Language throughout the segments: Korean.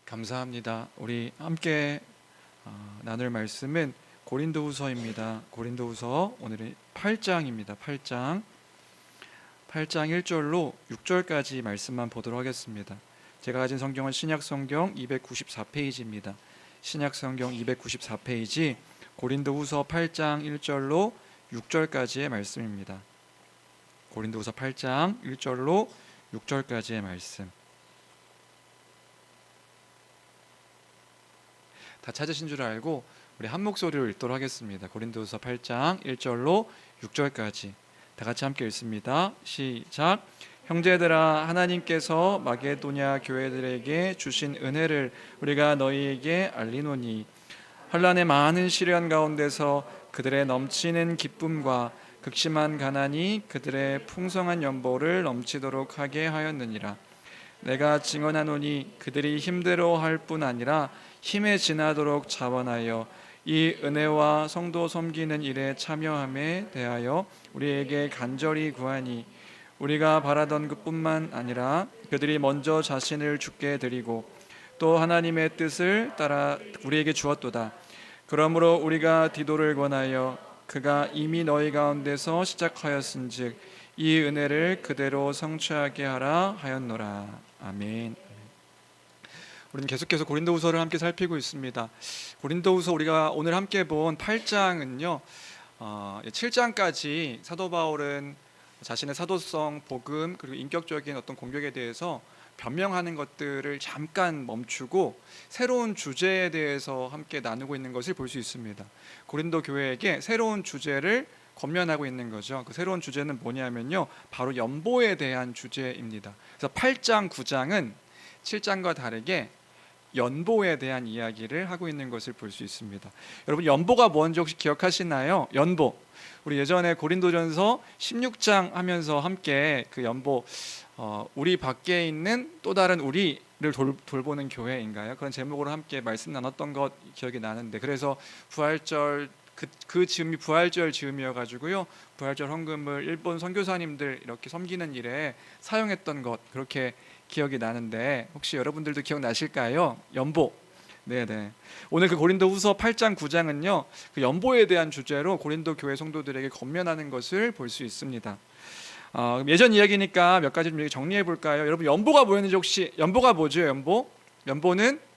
감사합니다. 우리 함께 나눌 말씀은 고린도후서입니다. 고린도후서 오늘은 8장입니다. 8장 1절로 6절까지 말씀만 보도록 하겠습니다. 제가 가진 성경은 신약성경 294페이지입니다. 신약성경 294페이지 고린도후서 8장 1절로 6절까지의 말씀입니다. 고린도후서 8장 1절로 6절까지의 말씀. 다 찾으신 줄 알고 우리 한 목소리로 읽도록 하겠습니다. 고린도후서 8장 1절로 6절까지 다 같이 함께 읽습니다. 시작. 형제들아, 하나님께서 마게도냐 교회들에게 주신 은혜를 우리가 너희에게 알리노니 환난의 많은 시련 가운데서 그들의 넘치는 기쁨과 극심한 가난이 그들의 풍성한 연보를 넘치도록 하게 하였느니라. 내가 증언하노니 그들이 힘들어할 뿐 아니라 힘에 지나도록 자원하여 이 은혜와 성도 섬기는 일에 참여함에 대하여 우리에게 간절히 구하니 우리가 바라던 것뿐만 아니라 그들이 먼저 자신을 주께 드리고 또 하나님의 뜻을 따라 우리에게 주었도다. 그러므로 우리가 디도를 권하여 그가 이미 너희 가운데서 시작하였은즉 이 은혜를 그대로 성취하게 하라 하였노라. 아멘. 우리는 계속해서 고린도후서를 함께 살피고 있습니다. 고린도후서 우리가 오늘 함께 본 8장은요 7장까지 사도 바울은 자신의 사도성, 복음 그리고 인격적인 어떤 공격에 대해서 변명하는 것들을 잠깐 멈추고 새로운 주제에 대해서 함께 나누고 있는 것을 볼 수 있습니다. 고린도 교회에게 새로운 주제를 권면하고 있는 거죠. 그 새로운 주제는 뭐냐면요, 바로 연보에 대한 주제입니다. 그래서 8장, 9장은 7장과 다르게 연보에 대한 이야기를 하고 있는 것을 볼 수 있습니다. 여러분, 연보가 뭔지 혹시 기억하시나요? 연보. 우리 예전에 고린도전서 16장 하면서 함께 그 연보, 우리 밖에 있는 또 다른 우리를 돌보는 교회인가요? 그런 제목으로 함께 말씀 나눴던 것 기억이 나는데, 그래서 부활절 그 즈음이 부활절 즈음이어가지고요, 부활절 헌금을 일본 선교사님들 이렇게 섬기는 일에 사용했던 것, 그렇게 기억이 나는데 혹시 여러분들도 기억나실까요? 연보. 네네. 오늘 그 고린도후서 8장 9장은요 그 연보에 대한 주제로 고린도 교회 성도들에게 권면하는 것을 볼 수 있습니다. 예전 이야기니까 몇 가지 좀 정리해 볼까요? 여러분, 연보가 뭐였는지 혹시, 연보가 뭐죠? 연보는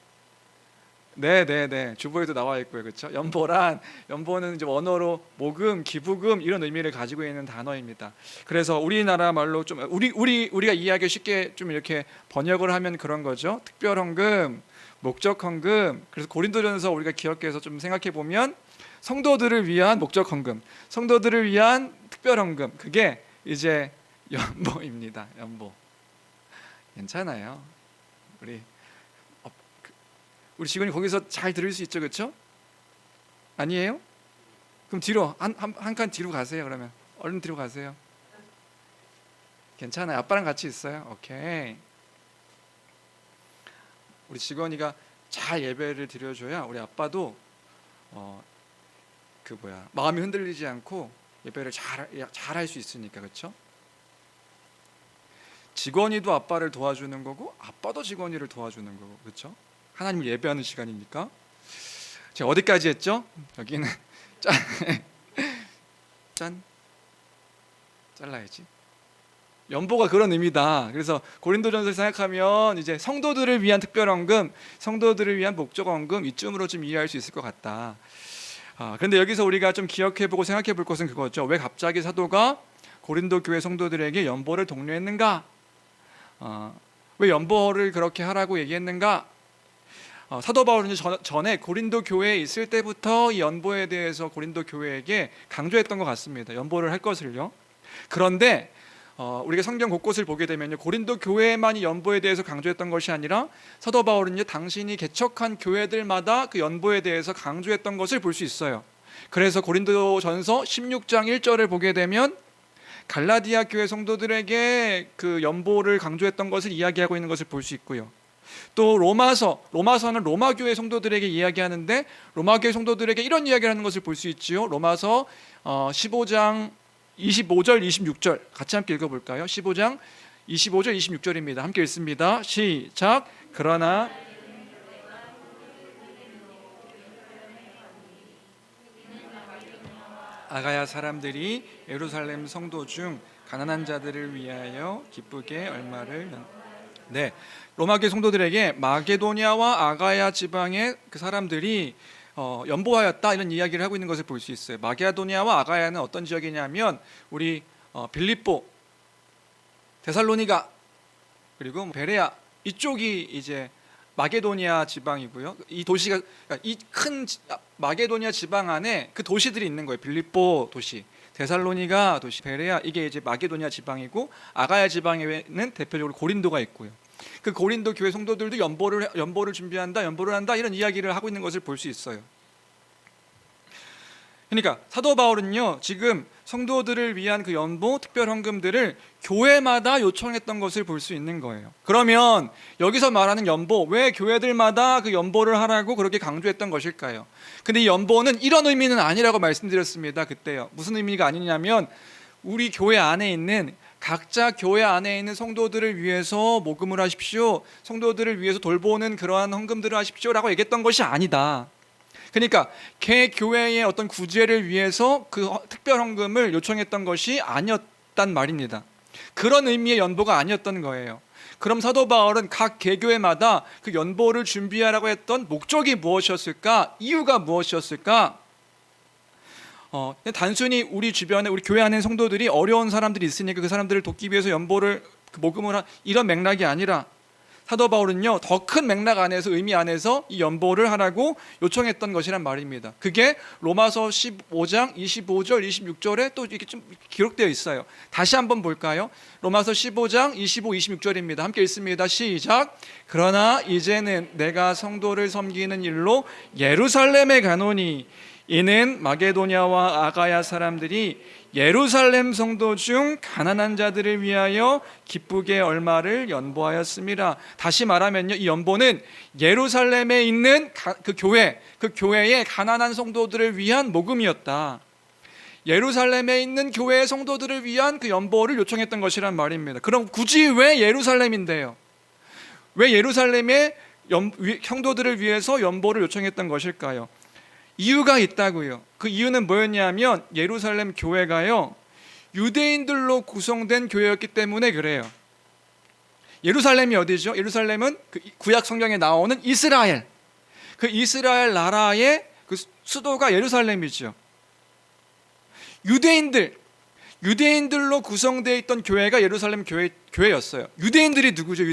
네네네, 주보에도 나와 있고요, 그렇죠? 연보는 이제 원어로 모금, 기부금 이런 의미를 가지고 있는 단어입니다. 그래서 우리나라 말로 좀 우리가 이해하기 쉽게 좀 이렇게 번역을 하면 그런 거죠. 특별 헌금, 목적 헌금. 그래서 고린도전서 우리가 기억해서 좀 생각해 보면 성도들을 위한 목적 헌금, 성도들을 위한 특별 헌금, 그게 이제 연보입니다. 연보. 괜찮아요. 우리 직원이 거기서 잘 들을 수 있죠, 그렇죠? 아니에요? 그럼 뒤로 한 칸 뒤로 가세요. 그러면 얼른 뒤로 가세요. 괜찮아요. 아빠랑 같이 있어요. 오케이. 우리 직원이가 잘 예배를 드려줘야 우리 아빠도 마음이 흔들리지 않고 예배를 잘 할 수 있으니까, 그렇죠? 직원이도 아빠를 도와주는 거고 아빠도 직원이를 도와주는 거고, 그렇죠? 하나님을 예배하는 시간이니까. 제가 어디까지 했죠? 여기는 짠 잘라야지. 연보가 그런 의미다. 그래서 고린도전서를 생각하면 이제 성도들을 위한 특별헌금, 성도들을 위한 목적헌금, 이쯤으로 좀 이해할 수 있을 것 같다. 그런데 여기서 우리가 좀 기억해보고 생각해볼 것은 그거죠. 왜 갑자기 사도가 고린도 교회 성도들에게 연보를 독려했는가? 왜 연보를 그렇게 하라고 얘기했는가? 사도 바울은 전에 고린도 교회에 있을 때부터 이 연보에 대해서 고린도 교회에게 강조했던 것 같습니다. 연보를 할 것을요. 그런데 우리가 성경 곳곳을 보게 되면요, 고린도 교회만 이 연보에 대해서 강조했던 것이 아니라 사도 바울은요, 당신이 개척한 교회들마다 그 연보에 대해서 강조했던 것을 볼 수 있어요. 그래서 고린도전서 16장 1절을 보게 되면 갈라디아 교회 성도들에게 그 연보를 강조했던 것을 이야기하고 있는 것을 볼 수 있고요. 또 로마서는 로마 교회 성도들에게 이야기하는데 로마 교회 성도들에게 이런 이야기를 하는 것을 볼 수 있지요. 로마서 15장 25절 26절 같이 함께 읽어볼까요? 15장 25절 26절입니다. 함께 읽습니다. 시작. 그러나 아가야 사람들이 예루살렘 성도 중 가난한 자들을 위하여 기쁘게 얼마를 네, 로마교회 성도들에게 마게도니아와 아가야 지방의 그 사람들이 연보하였다 이런 이야기를 하고 있는 것을 볼 수 있어요. 마게도니아와 아가야는 어떤 지역이냐면 우리 빌립보, 데살로니가 그리고 베레아 이쪽이 이제 마게도니아 지방이고요. 이 도시가 이 큰 마게도니아 지방 안에 그 도시들이 있는 거예요. 빌립보 도시, 데살로니가 도시, 베레아 이게 이제 마게도니아 지방이고 아가야 지방에는 대표적으로 고린도가 있고요. 그 고린도 교회 성도들도 연보를 준비한다, 연보를 한다 이런 이야기를 하고 있는 것을 볼 수 있어요. 그러니까 사도 바울은요 지금 성도들을 위한 그 연보 특별 헌금들을 교회마다 요청했던 것을 볼 수 있는 거예요. 그러면 여기서 말하는 연보, 왜 교회들마다 그 연보를 하라고 그렇게 강조했던 것일까요? 근데 이 연보는 이런 의미는 아니라고 말씀드렸습니다. 그때요. 무슨 의미가 아니냐면 우리 교회 안에 있는 각자 교회 안에 있는 성도들을 위해서 모금을 하십시오, 성도들을 위해서 돌보는 그러한 헌금들을 하십시오라고 얘기했던 것이 아니다. 그러니까 개 교회의 어떤 구제를 위해서 그 특별 헌금을 요청했던 것이 아니었단 말입니다. 그런 의미의 연보가 아니었던 거예요. 그럼 사도 바울은 각 개교회마다 그 연보를 준비하라고 했던 목적이 무엇이었을까? 이유가 무엇이었을까? 단순히 우리 주변에 우리 교회 안에 성도들이 어려운 사람들이 있으니까 그 사람들을 돕기 위해서 연보를 모금을 한 이런 맥락이 아니라 사도 바울은요 더 큰 맥락 안에서 의미 안에서 이 연보를 하라고 요청했던 것이란 말입니다. 그게 로마서 15장 25절 26절에 또 이렇게 좀 기록되어 있어요. 다시 한번 볼까요? 로마서 15장 25, 26절입니다. 함께 읽습니다. 시작. 그러나 이제는 내가 성도를 섬기는 일로 예루살렘에 가노니 이는 마게도냐와 아가야 사람들이 예루살렘 성도 중 가난한 자들을 위하여 기쁘게 얼마를 연보하였습니다. 다시 말하면요, 이 연보는 예루살렘에 있는 그 교회의 가난한 성도들을 위한 모금이었다. 예루살렘에 있는 교회의 성도들을 위한 그 연보를 요청했던 것이란 말입니다. 그럼 굳이 왜 예루살렘인데요? 왜 예루살렘의 성도들을 위해서 연보를 요청했던 것일까요? 이유가 있다고요. 그 이유는 뭐였냐면 예루살렘 교회가요 유대인들로 구성된 교회였기 때문에 그래요. 예루살렘이 어디죠? 예루살렘은 그 구약 성경에 나오는 이스라엘, 그 이스라엘 나라의 그 수도가 예루살렘이죠. 유대인들로 구성되어 있던 교회가 예루살렘 교회였어요. 유대인들이 누구죠?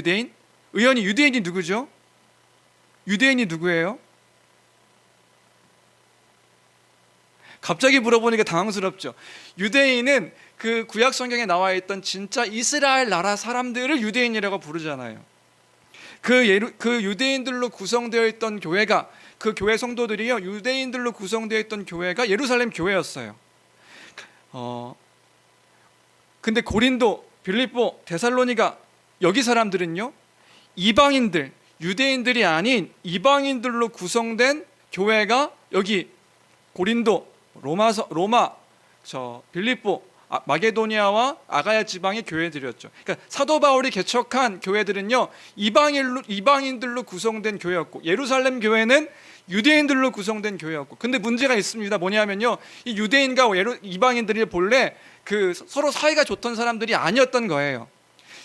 의원이 유대인이 누구죠? 유대인이 누구예요? 갑자기 물어보니까 당황스럽죠. 유대인은 그 구약 성경에 나와 있던 진짜 이스라엘 나라 사람들을 유대인이라고 부르잖아요. 그 유대인들로 구성되어 있던 교회가, 그 교회 성도들이요 유대인들로 구성되어 있던 교회가 예루살렘 교회였어요. 근데 고린도, 빌립보, 데살로니가 여기 사람들은요 이방인들, 유대인들이 아닌 이방인들로 구성된 교회가 여기 고린도, 로마, 빌립보, 마게도니아와 아가야 지방의 교회들이었죠. 그러니까 사도 바울이 개척한 교회들은요 이방인들로 구성된 교회였고 예루살렘 교회는 유대인들로 구성된 교회였고, 근데 문제가 있습니다. 뭐냐면요 이 유대인과 이방인들이 본래 그 서로 사이가 좋던 사람들이 아니었던 거예요.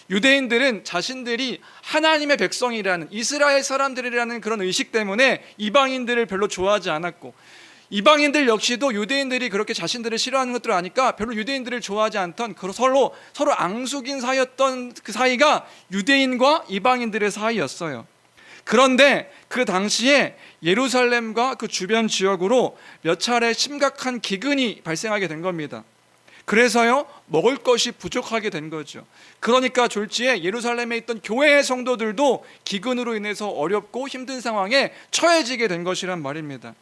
유대인들은 자신들이 하나님의 백성이라는, 이스라엘 사람들이라는 그런 의식 때문에 이방인들을 별로 좋아하지 않았고, 이방인들 역시도 유대인들이 그렇게 자신들을 싫어하는 것들을 아니까 별로 유대인들을 좋아하지 않던, 서로 앙숙인 사이였던 그 사이가 유대인과 이방인들의 사이였어요. 그런데 그 당시에 예루살렘과 그 주변 지역으로 몇 차례 심각한 기근이 발생하게 된 겁니다. 그래서요 먹을 것이 부족하게 된 거죠. 그러니까 졸지에 예루살렘에 있던 교회의 성도들도 기근으로 인해서 어렵고 힘든 상황에 처해지게 된 것이란 말입니다.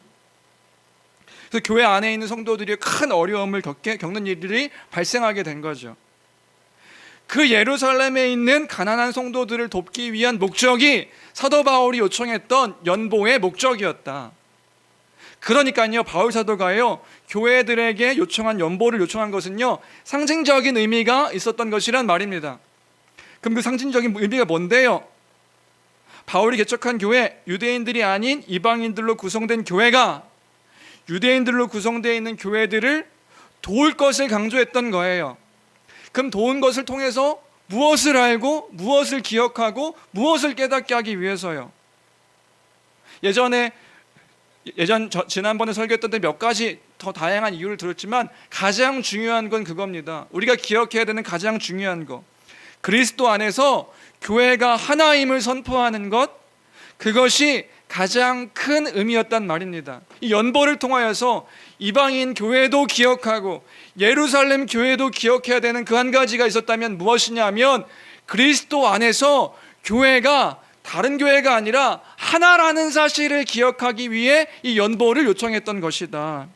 그래서 교회 안에 있는 성도들이 큰 어려움을 겪는 일들이 발생하게 된 거죠. 그 예루살렘에 있는 가난한 성도들을 돕기 위한 목적이 사도 바울이 요청했던 연보의 목적이었다. 그러니까요 바울 사도가요 교회들에게 요청한 연보를 요청한 것은요 상징적인 의미가 있었던 것이란 말입니다. 그럼 그 상징적인 의미가 뭔데요? 바울이 개척한 교회, 유대인들이 아닌 이방인들로 구성된 교회가 유대인들로 구성되어 있는 교회들을 도울 것을 강조했던 거예요. 그럼 도운 것을 통해서 무엇을 알고 무엇을 기억하고 무엇을 깨닫게 하기 위해서요. 지난번에 설교했던 때 몇 가지 더 다양한 이유를 들었지만 가장 중요한 건 그겁니다. 우리가 기억해야 되는 가장 중요한 거, 그리스도 안에서 교회가 하나임을 선포하는 것, 그것이 가장 큰 의미였단 말입니다. 이 연보를 통하여서 이방인 교회도 기억하고 예루살렘 교회도 기억해야 되는 그 한 가지가 있었다면 무엇이냐면, 그리스도 안에서 교회가 다른 교회가 아니라 하나라는 사실을 기억하기 위해 이 연보를 요청했던 것이다.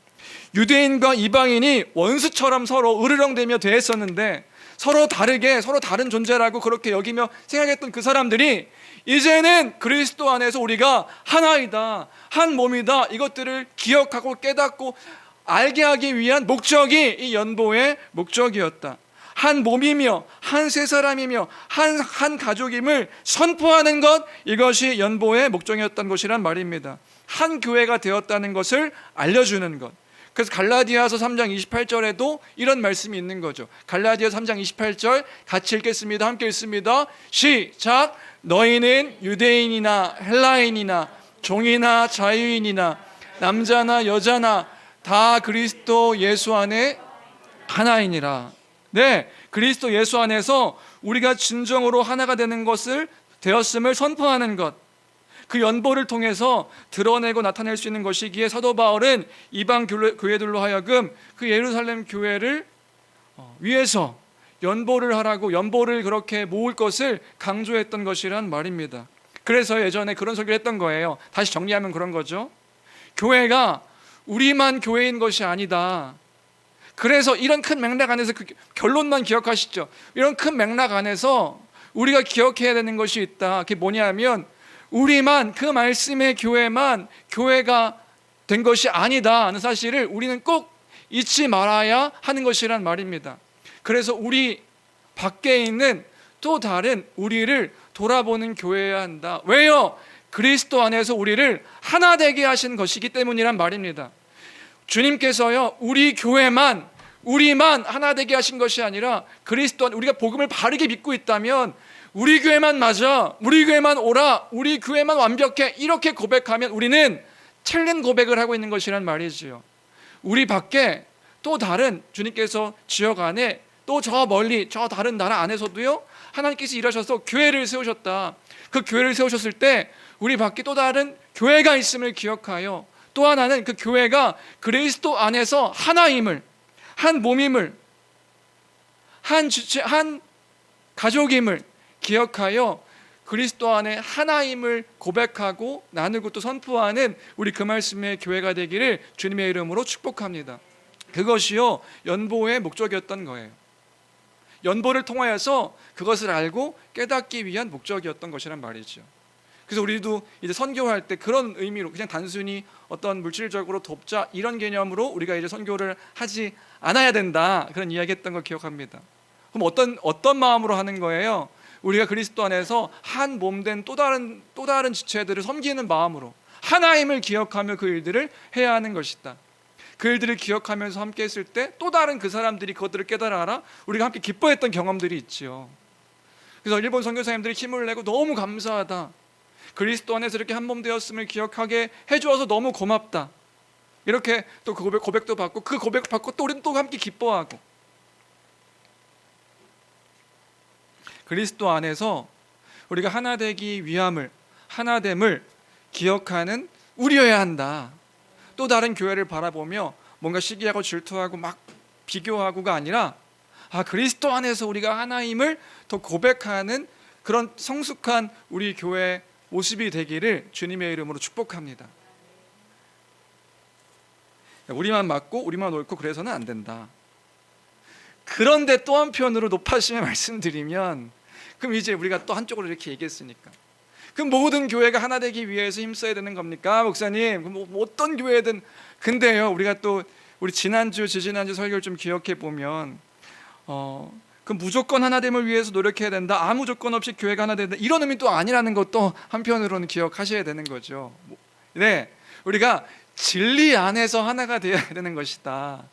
유대인과 이방인이 원수처럼 서로 으르렁대며 대했었는데, 서로 다르게, 서로 다른 존재라고 그렇게 여기며 생각했던 그 사람들이 이제는 그리스도 안에서 우리가 하나이다, 한 몸이다, 이것들을 기억하고 깨닫고 알게 하기 위한 목적이 이 연보의 목적이었다. 한 몸이며 한 세 사람이며 한 가족임을 선포하는 것, 이것이 연보의 목적이었던 것이란 말입니다. 한 교회가 되었다는 것을 알려주는 것. 그래서 갈라디아서 3장 28절에도 이런 말씀이 있는 거죠. 갈라디아서 3장 28절 같이 읽겠습니다. 함께 읽습니다. 시작. 너희는 유대인이나 헬라인이나 종이나 자유인이나 남자나 여자나 다 그리스도 예수 안에 하나이니라. 네, 그리스도 예수 안에서 우리가 진정으로 하나가 되는 것을 되었음을 선포하는 것, 그 연보를 통해서 드러내고 나타낼 수 있는 것이기에 사도 바울은 이방 교회들로 하여금 그 예루살렘 교회를 위해서 연보를 하라고, 연보를 그렇게 모을 것을 강조했던 것이란 말입니다. 그래서 예전에 그런 설교를 했던 거예요. 다시 정리하면 그런 거죠. 교회가 우리만 교회인 것이 아니다. 그래서 이런 큰 맥락 안에서 그 결론만 기억하시죠. 이런 큰 맥락 안에서 우리가 기억해야 되는 것이 있다. 그게 뭐냐면, 우리만, 그 말씀의 교회만 교회가 된 것이 아니다 하는 사실을 우리는 꼭 잊지 말아야 하는 것이란 말입니다. 그래서 우리 밖에 있는 또 다른 우리를 돌아보는 교회여야 한다. 왜요? 그리스도 안에서 우리를 하나 되게 하신 것이기 때문이란 말입니다. 주님께서요, 우리 교회만, 우리만 하나 되게 하신 것이 아니라 그리스도, 우리가 복음을 바르게 믿고 있다면 우리 교회만 맞아, 우리 교회만 오라, 우리 교회만 완벽해, 이렇게 고백하면 우리는 틀린 고백을 하고 있는 것이란 말이지요. 우리 밖에 또 다른, 주님께서 지역 안에 또 저 멀리 저 다른 나라 안에서도요, 하나님께서 일하셔서 교회를 세우셨다. 그 교회를 세우셨을 때 우리 밖에 또 다른 교회가 있음을 기억하여, 또 하나는 그 교회가 그리스도 안에서 하나임을, 한 몸임을, 한 주체, 한 가족임을 기억하여 그리스도 안에 하나임을 고백하고 나누고 또 선포하는 우리 그 말씀의 교회가 되기를 주님의 이름으로 축복합니다. 그것이요, 연보의 목적이었던 거예요. 연보를 통하여서 그것을 알고 깨닫기 위한 목적이었던 것이란 말이죠. 그래서 우리도 이제 선교할 때 그런 의미로, 그냥 단순히 어떤 물질적으로 돕자 이런 개념으로 우리가 이제 선교를 하지 않아야 된다, 그런 이야기했던 걸 기억합니다. 그럼 어떤 마음으로 하는 거예요? 우리가 그리스도 안에서 한 몸된 또 다른 지체들을 섬기는 마음으로 하나임을 기억하며 그 일들을 해야 하는 것이다. 그 일들을 기억하면서 함께 했을 때 또 다른 그 사람들이 그것들을 깨달아 우리가 함께 기뻐했던 경험들이 있지요. 그래서 일본 선교사님들이 힘을 내고 너무 감사하다, 그리스도 안에서 이렇게 한 몸 되었음을 기억하게 해주어서 너무 고맙다, 이렇게 또 그 고백도 받고, 그 고백 받고 또 우리는 또 함께 기뻐하고, 그리스도 안에서 우리가 하나 되기 위함을, 하나됨을 기억하는 우리여야 한다. 또 다른 교회를 바라보며 뭔가 시기하고 질투하고 막 비교하고가 아니라, 그리스도 안에서 우리가 하나임을 더 고백하는 그런 성숙한 우리 교회 모습이 되기를 주님의 이름으로 축복합니다. 우리만 맞고 우리만 옳고 그래서는 안 된다. 그런데 또 한편으로 높아심에 말씀드리면, 그럼 이제 우리가 또 한쪽으로 이렇게 얘기했으니까, 그럼 모든 교회가 하나 되기 위해서 힘써야 되는 겁니까, 목사님? 그럼 뭐 어떤 교회든. 근데요, 우리가 또 우리 지난주 설교를 좀 기억해 보면, 그 무조건 하나됨을 위해서 노력해야 된다, 아무 조건 없이 교회가 하나 된다, 이런 의미 또 아니라는 것도 한편으로는 기억하셔야 되는 거죠. 네, 우리가 진리 안에서 하나가 되어야 되는 것이다.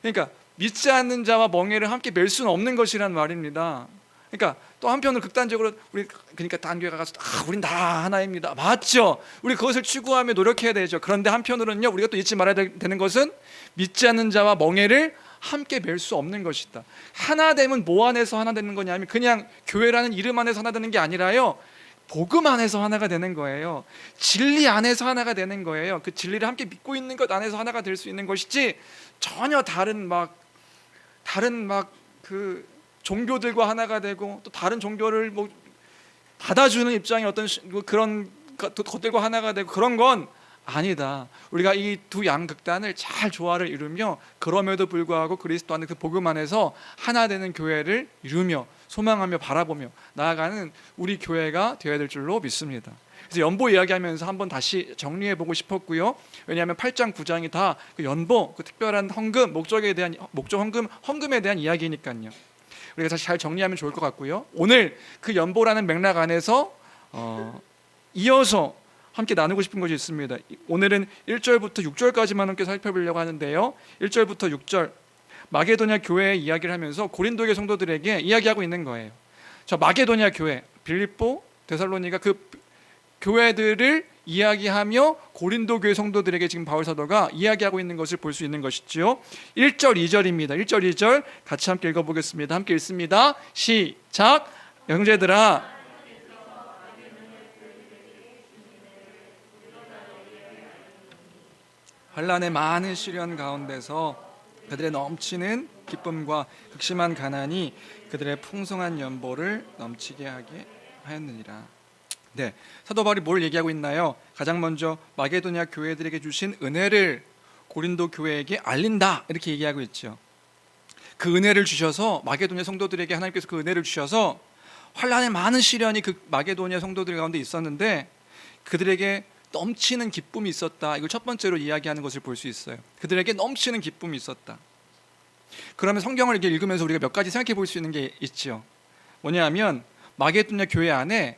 그러니까 믿지 않는 자와 멍에를 함께 맬 수는 없는 것이란 말입니다. 그러니까 또 한편으로 극단적으로 우리 그러니까 딴 교회 가서 우린 다 하나입니다. 맞죠? 우리 그것을 추구하며 노력해야 되죠. 그런데 한편으로는요, 우리가 또 잊지 말아야 되는 것은 믿지 않는 자와 멍에를 함께 맬 수 없는 것이다. 하나 되면 뭐 안에서 하나 되는 거냐면 그냥 교회라는 이름 안에서 하나 되는 게 아니라요, 복음 안에서 하나가 되는 거예요. 진리 안에서 하나가 되는 거예요. 그 진리를 함께 믿고 있는 것 안에서 하나가 될 수 있는 것이지, 전혀 다른 그 종교들과 하나가 되고 또 다른 종교를 뭐 받아주는 입장의 어떤 그런 것들과 하나가 되고 그런 건 아니다. 우리가 이 두 양극단을 잘 조화를 이루며 그럼에도 불구하고 그리스도 안에 그 복음 안에서 하나 되는 교회를 이루며 소망하며 바라보며 나아가는 우리 교회가 되어야 될 줄로 믿습니다. 그래서 연보 이야기하면서 한번 다시 정리해 보고 싶었고요. 왜냐하면 8장 9장이 다 그 연보, 그 특별한 헌금, 목적 헌금에 대한 이야기니까요. 우리가 다시 잘 정리하면 좋을 것 같고요. 오늘 그 연보라는 맥락 안에서 이어서 함께 나누고 싶은 것이 있습니다. 오늘은 1절부터 6절까지만 함께 살펴보려고 하는데요. 1절부터 6절, 마게도냐 교회의 이야기를 하면서 고린도교 성도들에게 이야기하고 있는 거예요. 저 마게도냐 교회, 빌립보, 데살로니가 그 교회들을 이야기하며 고린도 교회 성도들에게 지금 바울 사도가 이야기하고 있는 것을 볼 수 있는 것이죠. 1절 2절입니다. 1절 2절 같이 함께 읽어보겠습니다. 함께 읽습니다. 시작. 형제들아, 환난의 많은 시련 가운데서 그들의 넘치는 기쁨과 극심한 가난이 그들의 풍성한 연보를 넘치게 하게 하였느니라. 네, 사도 바울이 뭘 얘기하고 있나요? 가장 먼저 마게도냐 교회들에게 주신 은혜를 고린도 교회에게 알린다, 이렇게 얘기하고 있죠. 그 은혜를 주셔서 마게도냐 성도들에게 하나님께서 그 은혜를 주셔서 환난의 많은 시련이 그 마게도냐 성도들 가운데 있었는데 그들에게 넘치는 기쁨이 있었다. 이걸 첫 번째로 이야기하는 것을 볼 수 있어요. 그들에게 넘치는 기쁨이 있었다. 그러면 성경을 이렇게 읽으면서 우리가 몇 가지 생각해 볼 수 있는 게 있죠. 뭐냐면 마게도냐 교회 안에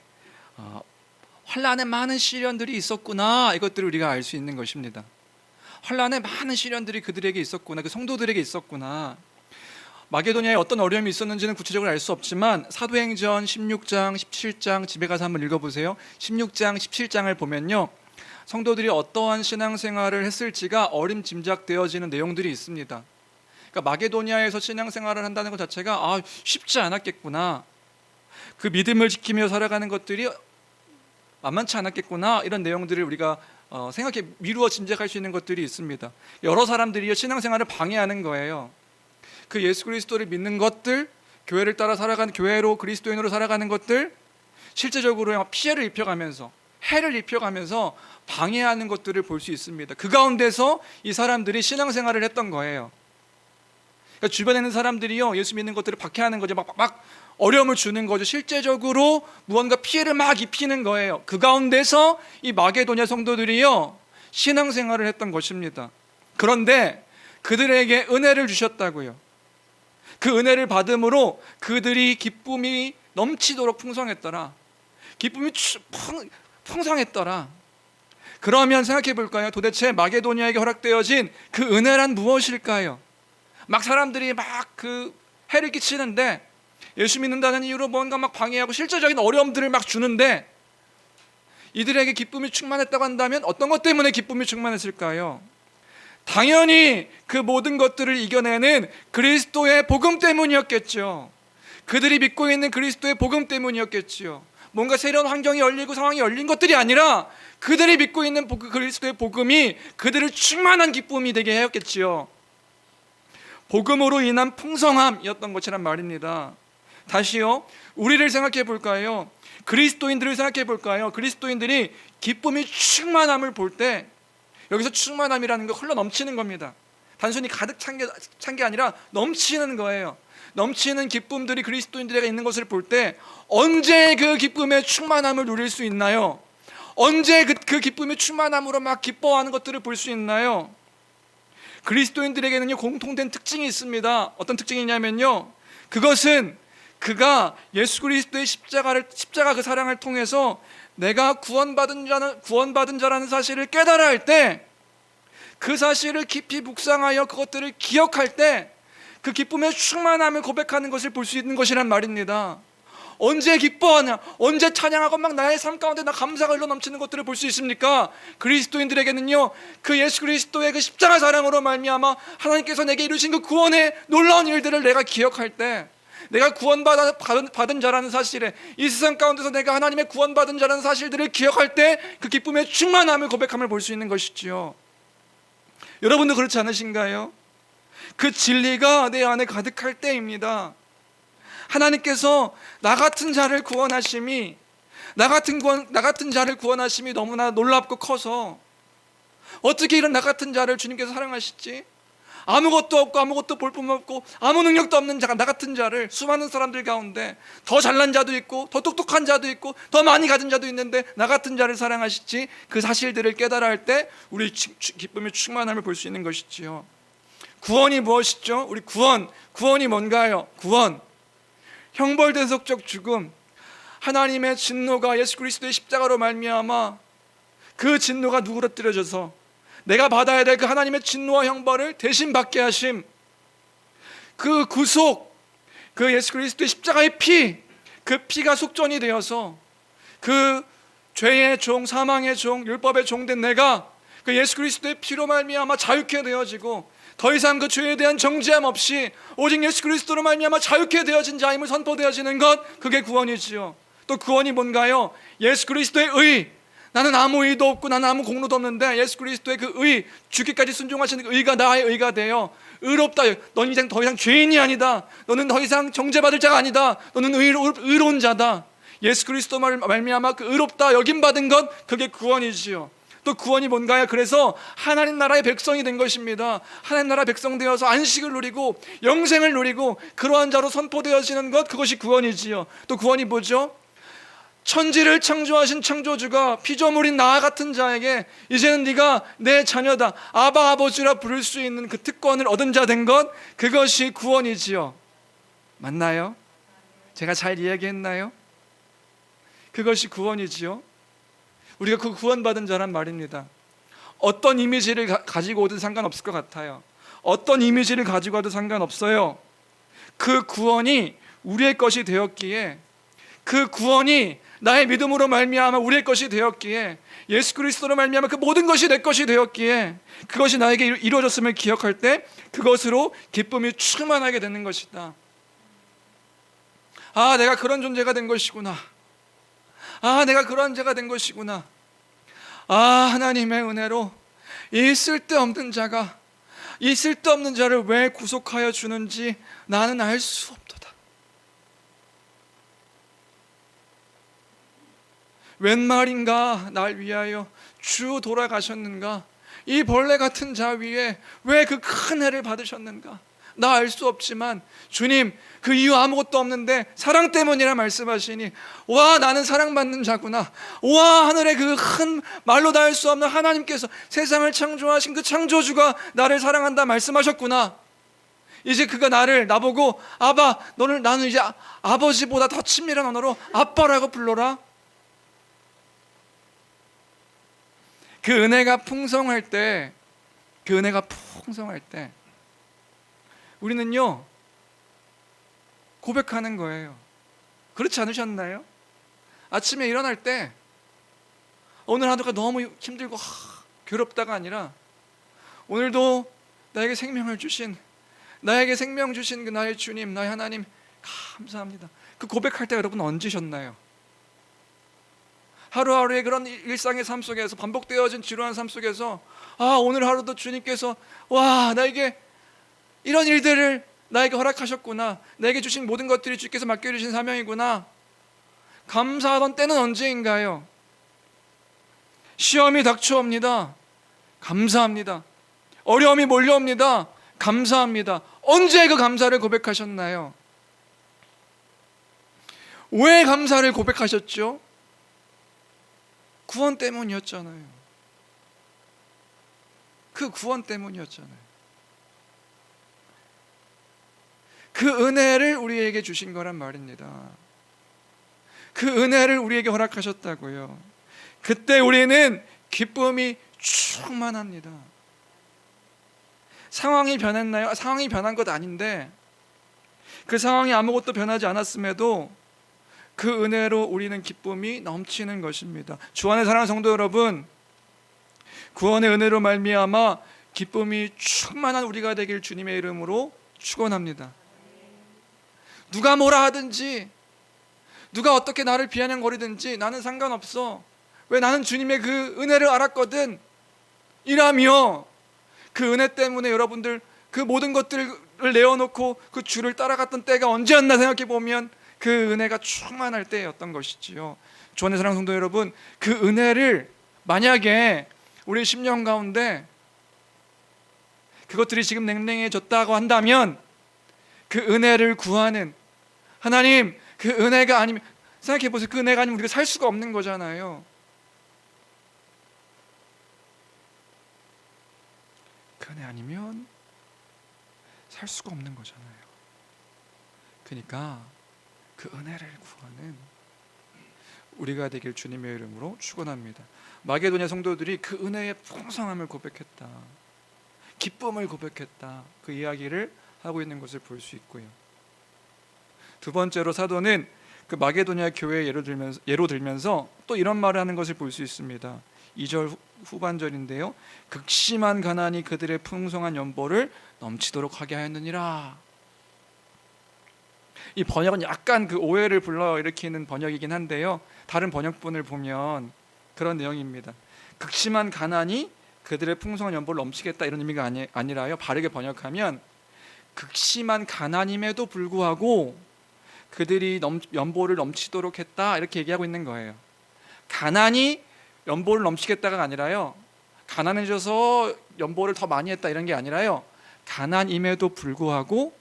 환난의 많은 시련들이 있었구나, 이것들을 우리가 알 수 있는 것입니다. 환난의 많은 시련들이 그들에게 있었구나, 그 성도들에게 있었구나. 마게도냐에 어떤 어려움이 있었는지는 구체적으로 알 수 없지만 사도행전 16장, 17장 집에 가서 한번 읽어보세요. 16장, 17장을 보면요, 성도들이 어떠한 신앙생활을 했을지가 어림짐작되어지는 내용들이 있습니다. 그러니까 마게도냐에서 신앙생활을 한다는 것 자체가 쉽지 않았겠구나, 그 믿음을 지키며 살아가는 것들이 만만치 않았겠구나, 이런 내용들을 우리가 생각해 미루어 짐작할 수 있는 것들이 있습니다. 여러 사람들이 신앙생활을 방해하는 거예요. 그 예수 그리스도를 믿는 것들, 교회를 따라 살아가는, 교회로 그리스도인으로 살아가는 것들, 실제적으로 피해를 입혀가면서, 해를 입혀가면서 방해하는 것들을 볼 수 있습니다. 그 가운데서 이 사람들이 신앙생활을 했던 거예요. 그러니까 주변에 있는 사람들이요, 예수 믿는 것들을 박해하는 거죠. 막 어려움을 주는 거죠. 실제적으로 무언가 피해를 막 입히는 거예요. 그 가운데서 이 마게도냐 성도들이요, 신앙생활을 했던 것입니다. 그런데 그들에게 은혜를 주셨다고요. 그 은혜를 받음으로 그들이 기쁨이 넘치도록 풍성했더라. 기쁨이 풍성했더라. 그러면 생각해 볼까요? 도대체 마게도냐에게 허락되어진 그 은혜란 무엇일까요? 막 사람들이 막 그 해를 끼치는데, 예수 믿는다는 이유로 뭔가 막 방해하고 실제적인 어려움들을 막 주는데, 이들에게 기쁨이 충만했다고 한다면 어떤 것 때문에 기쁨이 충만했을까요? 당연히 그 모든 것들을 이겨내는 그리스도의 복음 때문이었겠죠. 그들이 믿고 있는 그리스도의 복음 때문이었겠죠. 뭔가 새로운 환경이 열리고 상황이 열린 것들이 아니라 그들이 믿고 있는 그리스도의 복음이 그들을 충만한 기쁨이 되게 하였겠지요. 복음으로 인한 풍성함이었던 것이란 말입니다. 다시요, 우리를 생각해 볼까요? 그리스도인들을 생각해 볼까요? 그리스도인들이 기쁨이 충만함을 볼 때, 여기서 충만함이라는 거 흘러 넘치는 겁니다. 단순히 가득 찬 게 아니라 넘치는 거예요. 넘치는 기쁨들이 그리스도인들에게 있는 것을 볼 때 언제 그 기쁨의 충만함을 누릴 수 있나요? 언제 그 기쁨의 충만함으로 막 기뻐하는 것들을 볼 수 있나요? 그리스도인들에게는요, 공통된 특징이 있습니다. 어떤 특징이냐면요, 그것은 그가 예수 그리스도의 십자가 그 사랑을 통해서 내가 구원받은 자라는 사실을 깨달아 할 때, 그 사실을 깊이 묵상하여 그것들을 기억할 때, 그 기쁨의 충만함을 고백하는 것을 볼 수 있는 것이란 말입니다. 언제 기뻐하냐, 언제 찬양하고 막 나의 삶 가운데 나 감사가 흘러 넘치는 것들을 볼 수 있습니까? 그리스도인들에게는요, 그 예수 그리스도의 그 십자가 사랑으로 말미암아 하나님께서 내게 이루신 그 구원의 놀라운 일들을 내가 기억할 때, 내가 구원받은 자라는 사실에, 이 세상 가운데서 내가 하나님의 구원받은 자라는 사실들을 기억할 때 그 기쁨의 충만함을 고백함을 볼 수 있는 것이지요. 여러분도 그렇지 않으신가요? 그 진리가 내 안에 가득할 때입니다. 하나님께서 나 같은 자를 구원하심이, 나 같은 자를 구원하심이 너무나 놀랍고 커서, 어떻게 이런 나 같은 자를 주님께서 사랑하시지? 아무것도 없고 아무것도 볼품없고 아무 능력도 없는 나 같은 자를, 수많은 사람들 가운데 더 잘난 자도 있고 더 똑똑한 자도 있고 더 많이 가진 자도 있는데 나 같은 자를 사랑하시지? 그 사실들을 깨달아 할 때 우리 기쁨의 충만함을 볼 수 있는 것이지요. 구원이 무엇이죠? 우리 구원이 뭔가요? 구원, 형벌대속적 죽음, 하나님의 진노가 예수 그리스도의 십자가로 말미암아 그 진노가 누그러뜨려져서 내가 받아야 될 그 하나님의 진노와 형벌을 대신 받게 하심, 그 구속, 그 예수 그리스도의 십자가의 피, 그 피가 속전이 되어서 그 죄의 종, 사망의 종, 율법의 종된 내가 그 예수 그리스도의 피로 말미암아 자유케 되어지고 더 이상 그 죄에 대한 정죄함 없이 오직 예수 그리스도로 말미암아 자유케 되어진 자임을 선포되어지는 것, 그게 구원이지요. 또 구원이 뭔가요? 예수 그리스도의 의, 나는 아무 의도 없고 나는 아무 공로도 없는데 예수 그리스도의 그 의, 죽기까지 순종하시는 그 의가 나의 의가 되어 의롭다, 너는 이제 더 이상 죄인이 아니다, 너는 더 이상 정죄받을 자가 아니다, 너는 의로운 자다. 예수 그리스도 말미암아 그 의롭다 여김받은 것, 그게 구원이지요. 또 구원이 뭔가요? 그래서 하나님 나라의 백성이 된 것입니다. 하나님 나라 백성 되어서 안식을 누리고 영생을 누리고 그러한 자로 선포되어지는 것, 그것이 구원이지요. 또 구원이 뭐죠? 천지를 창조하신 창조주가 피조물인 나 같은 자에게 이제는 네가 내 자녀다, 아바 아버지라 부를 수 있는 그 특권을 얻은 자 된 것, 그것이 구원이지요. 맞나요? 제가 잘 이야기했나요? 그것이 구원이지요. 우리가 그 구원받은 자란 말입니다. 어떤 이미지를 가지고 오든 상관없을 것 같아요. 어떤 이미지를 가지고 와도 상관없어요. 그 구원이 우리의 것이 되었기에, 그 구원이 나의 믿음으로 말미암아 우리의 것이 되었기에, 예수 그리스도로 말미암아 그 모든 것이 내 것이 되었기에, 그것이 나에게 이루어졌음을 기억할 때 그것으로 기쁨이 충만하게 되는 것이다. 아, 내가 그런 존재가 된 것이구나. 아, 내가 그런 자가 된 것이구나. 아, 하나님의 은혜로 이 쓸데없는 자가, 이 쓸데없는 자를 왜 구속하여 주는지 나는 알 수 없도다. 웬 말인가 날 위하여 주 돌아가셨는가? 이 벌레 같은 자 위에 왜 그 큰 해를 받으셨는가? 나 알 수 없지만 주님, 그 이유 아무것도 없는데 사랑 때문이라 말씀하시니, 와, 나는 사랑받는 자구나. 와, 하늘의 그 큰 말로 다 할 수 없는 하나님께서 세상을 창조하신 그 창조주가 나를 사랑한다 말씀하셨구나. 이제 그가 나보고 아바, 나는 이제 아버지보다 더 친밀한 언어로 아빠라고 불러라. 그 은혜가 풍성할 때, 우리는요 고백하는 거예요. 그렇지 않으셨나요? 아침에 일어날 때 오늘 하루가 너무 힘들고 괴롭다가 아니라, 오늘도 나에게 생명을 주신, 나에게 생명 주신 그 나의 주님, 나의 하나님 감사합니다. 그 고백할 때 여러분 언제셨나요? 하루하루의 그런 일상의 삶 속에서, 반복되어진 지루한 삶 속에서, 아, 오늘 하루도 주님께서 와, 나에게 이런 일들을 나에게 허락하셨구나, 나에게 주신 모든 것들이 주께서 맡겨주신 사명이구나, 감사하던 때는 언제인가요? 시험이 닥쳐옵니다. 감사합니다. 어려움이 몰려옵니다. 감사합니다. 언제 그 감사를 고백하셨나요? 왜 감사를 고백하셨죠? 구원 때문이었잖아요. 그 구원 때문이었잖아요. 그 은혜를 우리에게 주신 거란 말입니다. 그 은혜를 우리에게 허락하셨다고요. 그때 우리는 기쁨이 충만합니다. 상황이 변했나요? 상황이 변한 것 아닌데 그 상황이 아무것도 변하지 않았음에도 그 은혜로 우리는 기쁨이 넘치는 것입니다. 주 안에 사랑하는 성도 여러분, 구원의 은혜로 말미암아 기쁨이 충만한 우리가 되길 주님의 이름으로 축원합니다. 누가 뭐라 하든지, 누가 어떻게 나를 비아냥거리든지 나는 상관없어. 왜? 나는 주님의 그 은혜를 알았거든. 이라며 그 은혜 때문에 여러분들 그 모든 것들을 내어놓고 그 주를 따라갔던 때가 언제였나 생각해 보면 그 은혜가 충만할 때였던 것이지요. 주 안의 사랑하는 성도 여러분, 그 은혜를 만약에 우리 심령 가운데 그것들이 지금 냉랭해졌다고 한다면 그 은혜를 구하는 하나님, 그 은혜가 아니면, 생각해 보세요. 그 은혜가 아니면 우리가 살 수가 없는 거잖아요. 그 은혜 아니면 살 수가 없는 거잖아요. 그러니까 그 은혜를 구하는 우리가 되길 주님의 이름으로 축원합니다. 마게도냐 성도들이 그 은혜의 풍성함을 고백했다, 기쁨을 고백했다, 그 이야기를 하고 있는 것을 볼 수 있고요. 두 번째로 사도는 그 마게도냐 교회에 예로 들면서 또 이런 말을 하는 것을 볼 수 있습니다. 2절 후반절인데요. 극심한 가난이 그들의 풍성한 연보를 넘치도록 하게 하였느니라. 이 번역은 약간 그 오해를 불러일으키는 번역이긴 한데요, 다른 번역본을 보면 그런 내용입니다. 극심한 가난이 그들의 풍성한 연보를 넘치겠다, 이런 의미가 아니라요, 바르게 번역하면 극심한 가난임에도 불구하고 그들이 연보를 넘치도록 했다, 이렇게 얘기하고 있는 거예요. 가난이 연보를 넘치겠다가 아니라요, 가난해져서 연보를 더 많이 했다, 이런 게 아니라요, 가난임에도 불구하고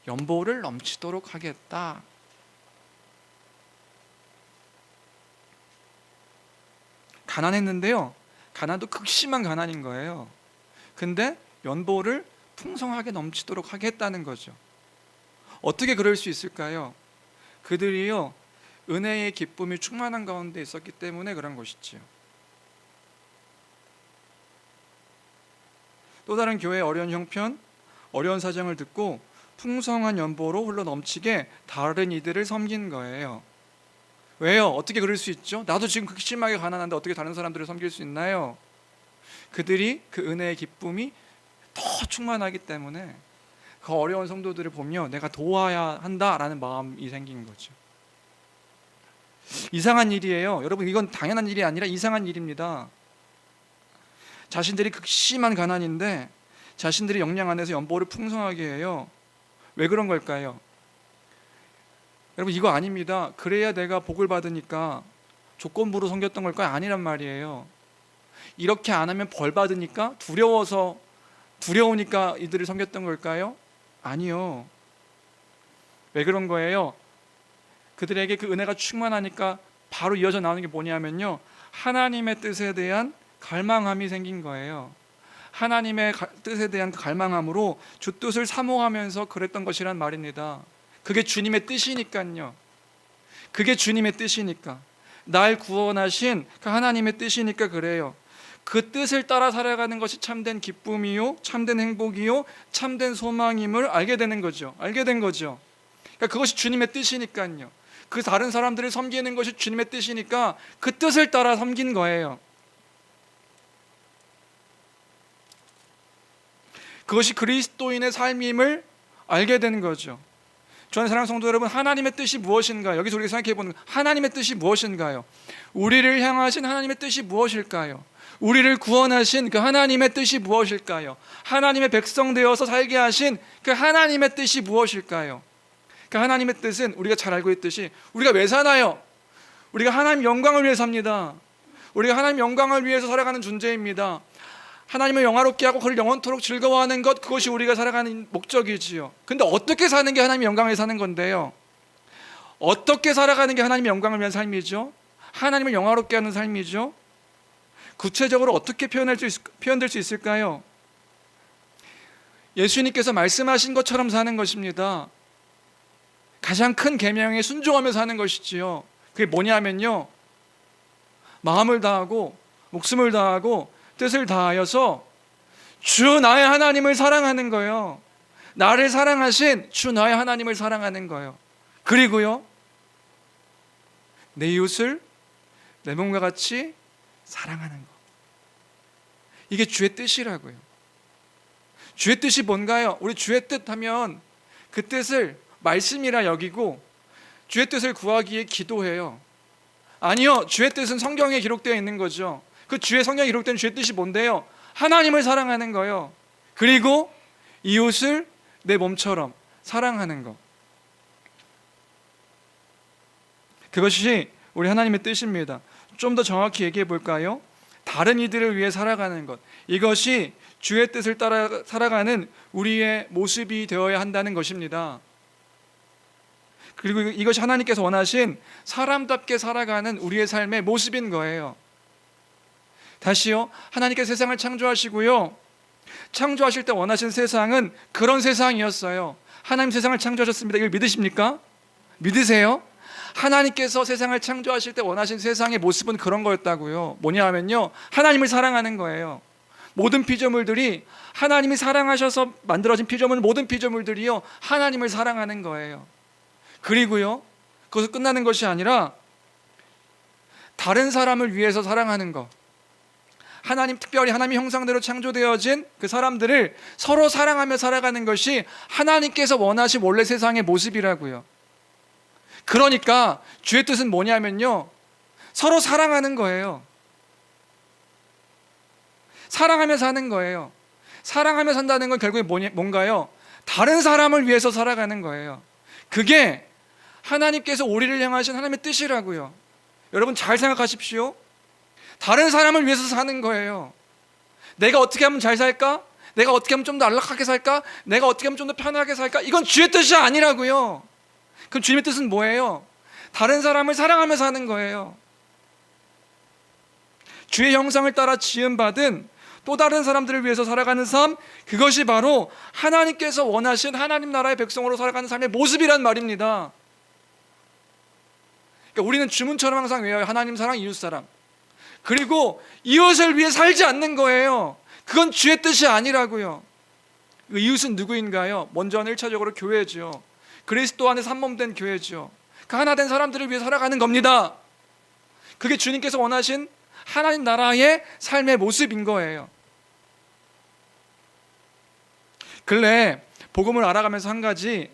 연보를 넘치도록 하겠다. 가난했는데요, 가난도 극심한 가난인 거예요. 근데 연보를 풍성하게 넘치도록 하겠다는 거죠. 어떻게 그럴 수 있을까요? 그들이요, 은혜의 기쁨이 충만한 가운데 있었기 때문에 그런 것이지요. 또 다른 교회의 어려운 형편, 어려운 사정을 듣고 풍성한 연보로 흘러 넘치게 다른 이들을 섬긴 거예요. 왜요? 어떻게 그럴 수 있죠? 나도 지금 극심하게 가난한데 어떻게 다른 사람들을 섬길 수 있나요? 그들이 그 은혜의 기쁨이 더 충만하기 때문에 그 어려운 성도들을 보며 내가 도와야 한다라는 마음이 생긴 거죠. 이상한 일이에요. 여러분, 이건 당연한 일이 아니라 이상한 일입니다. 자신들이 극심한 가난인데 자신들이 역량 안에서 연보를 풍성하게 해요. 왜 그런 걸까요? 여러분, 이거 아닙니다. 그래야 내가 복을 받으니까 조건부로 섬겼던 걸까요? 아니란 말이에요. 이렇게 안 하면 벌 받으니까 두려우니까 이들을 섬겼던 걸까요? 아니요. 왜 그런 거예요? 그들에게 그 은혜가 충만하니까 바로 이어져 나오는 게 뭐냐면요, 하나님의 뜻에 대한 갈망함이 생긴 거예요. 하나님의 뜻에 대한 갈망함으로 주 뜻을 사모하면서 그랬던 것이란 말입니다. 그게 주님의 뜻이니까요. 그게 주님의 뜻이니까, 날 구원하신 그 하나님의 뜻이니까 그래요. 그 뜻을 따라 살아가는 것이 참된 기쁨이요, 참된 행복이요, 참된 소망임을 알게 되는 거죠. 알게 된 거죠. 그러니까 그것이 주님의 뜻이니까요. 그 다른 사람들을 섬기는 것이 주님의 뜻이니까 그 뜻을 따라 섬긴 거예요. 그것이 그리스도인의 삶임을 알게 되는 거죠. 저는 사랑하는 성도 여러분, 하나님의 뜻이 무엇인가요? 여기서 우리가 생각해 보는, 하나님의 뜻이 무엇인가요? 우리를 향하신 하나님의 뜻이 무엇일까요? 우리를 구원하신 그 하나님의 뜻이 무엇일까요? 하나님의 백성 되어서 살게 하신 그 하나님의 뜻이 무엇일까요? 그 하나님의 뜻은 우리가 잘 알고 있듯이 우리가 왜 사나요? 우리가 하나님 영광을 위해 삽니다. 우리가 하나님 영광을 위해서 살아가는 존재입니다. 하나님을 영화롭게 하고 그를 영원토록 즐거워하는 것, 그것이 우리가 살아가는 목적이지요. 근데 어떻게 사는 게 하나님의 영광을 사는 건데요? 어떻게 살아가는 게 하나님의 영광을 위한 삶이죠? 하나님을 영화롭게 하는 삶이죠? 구체적으로 어떻게 표현될 수 있을까요? 예수님께서 말씀하신 것처럼 사는 것입니다. 가장 큰 계명에 순종하며 사는 것이지요. 그게 뭐냐면요, 마음을 다하고 목숨을 다하고 뜻을 다하여서 주 나의 하나님을 사랑하는 거예요. 나를 사랑하신 주 나의 하나님을 사랑하는 거예요. 그리고요, 내 이웃을 내 몸과 같이 사랑하는 거. 이게 주의 뜻이라고요. 주의 뜻이 뭔가요? 우리 주의 뜻 하면 그 뜻을 말씀이라 여기고 주의 뜻을 구하기 위해 기도해요. 아니요, 주의 뜻은 성경에 기록되어 있는 거죠. 그 주의 성경에 기록된 주의 뜻이 뭔데요? 하나님을 사랑하는 거예요. 그리고 이웃을 내 몸처럼 사랑하는 거. 그것이 우리 하나님의 뜻입니다. 좀 더 정확히 얘기해 볼까요? 다른 이들을 위해 살아가는 것, 이것이 주의 뜻을 따라 살아가는 우리의 모습이 되어야 한다는 것입니다. 그리고 이것이 하나님께서 원하신 사람답게 살아가는 우리의 삶의 모습인 거예요. 다시요, 하나님께서 세상을 창조하시고요, 창조하실 때 원하신 세상은 그런 세상이었어요. 하나님 세상을 창조하셨습니다. 이걸 믿으십니까? 믿으세요? 하나님께서 세상을 창조하실 때 원하신 세상의 모습은 그런 거였다고요. 뭐냐 하면요, 하나님을 사랑하는 거예요. 모든 피조물들이 하나님이 사랑하셔서 만들어진 피조물, 모든 피조물들이요, 하나님을 사랑하는 거예요. 그리고요, 그것을 끝나는 것이 아니라 다른 사람을 위해서 사랑하는 것, 하나님, 특별히 하나님의 형상대로 창조되어진 그 사람들을 서로 사랑하며 살아가는 것이 하나님께서 원하신 원래 세상의 모습이라고요. 그러니까 주의 뜻은 뭐냐면요, 서로 사랑하는 거예요. 사랑하며 사는 거예요. 사랑하며 산다는 건 결국에 뭔가요? 다른 사람을 위해서 살아가는 거예요. 그게 하나님께서 우리를 향하신 하나님의 뜻이라고요. 여러분 잘 생각하십시오. 다른 사람을 위해서 사는 거예요. 내가 어떻게 하면 잘 살까? 내가 어떻게 하면 좀 더 안락하게 살까? 내가 어떻게 하면 좀 더 편하게 살까? 이건 주의 뜻이 아니라고요. 그럼 주님의 뜻은 뭐예요? 다른 사람을 사랑하며 사는 거예요. 주의 형상을 따라 지음받은 또 다른 사람들을 위해서 살아가는 삶, 그것이 바로 하나님께서 원하신 하나님 나라의 백성으로 살아가는 삶의 모습이란 말입니다. 그러니까 우리는 주문처럼 항상 외워요. 하나님 사랑, 이웃 사랑. 그리고 이웃을 위해 살지 않는 거예요. 그건 주의 뜻이 아니라고요. 그 이웃은 누구인가요? 먼저는 1차적으로 교회죠. 그리스도 안에서 한 몸 된 교회죠. 그 하나 된 사람들을 위해 살아가는 겁니다. 그게 주님께서 원하신 하나님 나라의 삶의 모습인 거예요. 근래 복음을 알아가면서 한 가지,